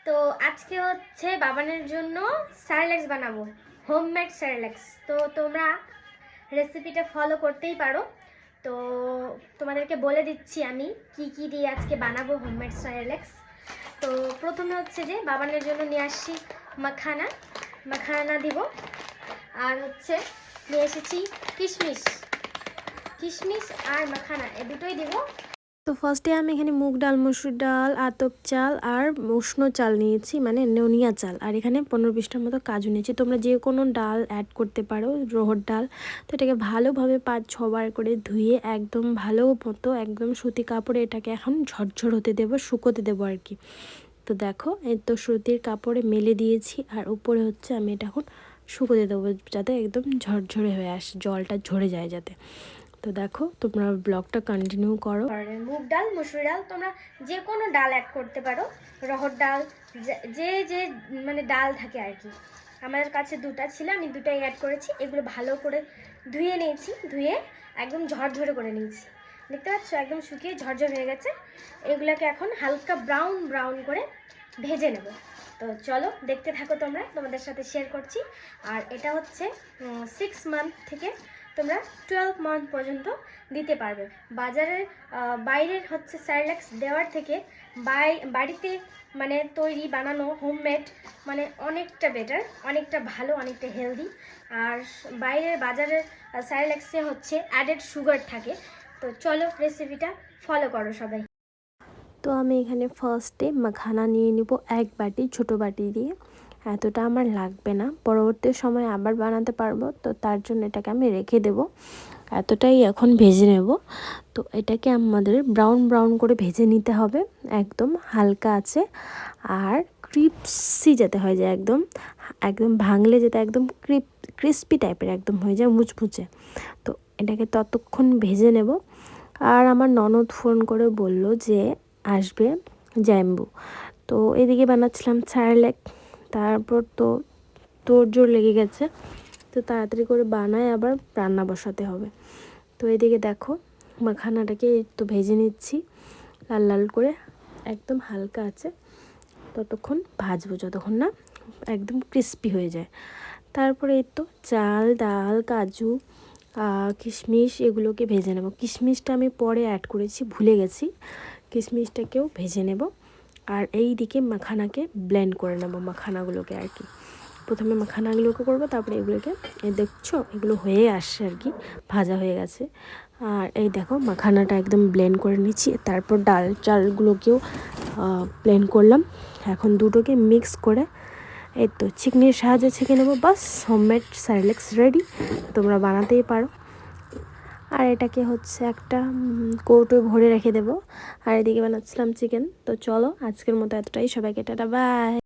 তো আজকে হচ্ছে বাবানের জন্য স্যারেলেক্স বানাবো, হোমমেড স্যারেলেক্স। তো তোমরা রেসিপিটা ফলো করতেই পারো। তো তোমাদেরকে বলে দিচ্ছি আমি কি কি দিয়ে আজকে বানাবো হোমমেড স্যারেলেক্স। তো প্রথমে হচ্ছে যে বাবানের জন্য নিয়ে আসছি মাখানা দিব, আর হচ্ছে নিয়ে এসেছি কিশমিশ আর মাখানা, এই দুটোই দিব। তো ফার্স্টে আমি এখানে মুগ ডাল, মসুর ডাল, আতপ চাল আর উষ্ণ চাল নিয়েছি, মানে নোনিয়া চাল। আর এখানে 15-20টার মতো কাজু নিয়েছি। তোমরা যে কোনো ডাল অ্যাড করতে পারো, রোহর ডাল। তো এটাকে ভালোভাবে 5-6 বার করে ধুয়ে একদম ভালো মতো একদম সুতি কাপড়ে এটাকে এখন ঝরঝর হতে দেবো, শুকোতে দেবো আর কি। তো দেখো এই তো সুতির কাপড়ে মেলে দিয়েছি, আর উপরে হচ্ছে আমি এটা এখন শুকোতে দেবো যাতে একদম ঝরঝরে হয়ে আসে, জলটা ঝরে যায় যাতে। তো দেখো তোমরা ব্লগটা কন্টিনিউ করো। মুগ ডাল, মসুর ডাল, তোমরা যে কোনো ডাল অ্যাড করতে পারো, রহর ডাল, যে মানে ডাল থাকে আর কি। আমার কাছে দুটো ছিল, আমি দুটাই অ্যাড করেছি। এগুলো ভালো করে ধুয়ে নিয়েছি, ধুয়ে একদম ঝরঝরে করে নিয়েছি। দেখতে পাচ্ছ একদম শুকিয়ে ঝরঝর হয়ে গেছে। এগুলোকে এখন হালকা ব্রাউন করে ভেজে নেব। তো চলো দেখতে থাকো, তোমরা তোমাদের সাথে শেয়ার করছি। আর এটা হচ্ছে 6 মান্থ থেকে তোমরা 12 মান্থ পর্যন্ত দিতে পারবে। বাজারের বাইরের হচ্ছে স্যারেলেক্স দেওয়ার থেকে বাড়িতে মানে তৈরি বানানো হোমমেড মানে অনেকটা বেটার, অনেকটা ভালো, অনেকটা হেলদি। আর বাজারের স্যারেলেক্সে হচ্ছে অ্যাডেড সুগার থাকে। তো চলো রেসিপিটা ফলো করো সবাই। তো আমি এখানে ফার্স্টে মাখানা নিয়ে নিব 1 বাটি, ছোটো বাটি দিয়ে। এতটা আমার লাগবে না, পরবর্তী সময় আবার বানাতে পারবো, তো তার জন্য এটাকে আমি রেখে দেব। এতটাই এখন ভেজে নেব। তো এটাকে আমাদের ব্রাউন করে ভেজে নিতে হবে, একদম হালকা আছে। আর ক্রিপসি যাতে হয়ে যায়, একদম ভাঙলে যাতে একদম ক্রিস্পি টাইপের একদম হয়ে যায়, মুচমুচে। তো এটাকে ততক্ষণ ভেজে নেব। আর আমার ননদ ফোন করে বলল যে আসবে জ্যাম্বু। তো এদিকে বানাচ্ছিলাম স্যারেলেক, তারপর তো তোড়জোড় লেগে গেছে। তো তাড়াতাড়ি করে বানায় আবার রান্না বসাতে হবে। তো এদিকে দেখো মাখানাটাকে একটু ভেজে নিচ্ছি লাল করে, একদম হালকা আছে ততক্ষণ ভাজবো যতক্ষণ না একদম ক্রিস্পি হয়ে যায়। তারপরে এই তো চাল, ডাল, কাজু, কিশমিশ এগুলোকে ভেজে নেব। কিশমিশটা আমি পরে অ্যাড করেছি, ভুলে গেছি। কিশমিশটাকেও ভেজে নেব। আর এই দিকে মাখানাকে ব্লেন্ড করে নেব, মাখানাগুলোকে আর কি। প্রথমে মাখানাগুলোকে করবো, তারপরে এগুলোকে দেখছো এগুলো হয়ে আসছে আর কি, ভাজা হয়ে গেছে। আর এই দেখো মাখানাটা একদম ব্লেন্ড করে নিচ্ছি। তারপর ডাল চালগুলোকেও ব্লেন্ড করলাম। এখন দুটোকে মিক্স করে এই তো চিকনির সাহায্যে ছেঁকে নেবো। বাস, হোমমেড স্যারেলেক্স রেডি, তোমরা বানাতেই পারো। আর এটাকে হচ্ছে একটা কৌটোয় ভরে রেখে দেবো। আর এদিকে বানাচ্ছিলাম চিকেন। তো চলো আজকের মতো এতটাই, সবাইকে টাটা, বাই।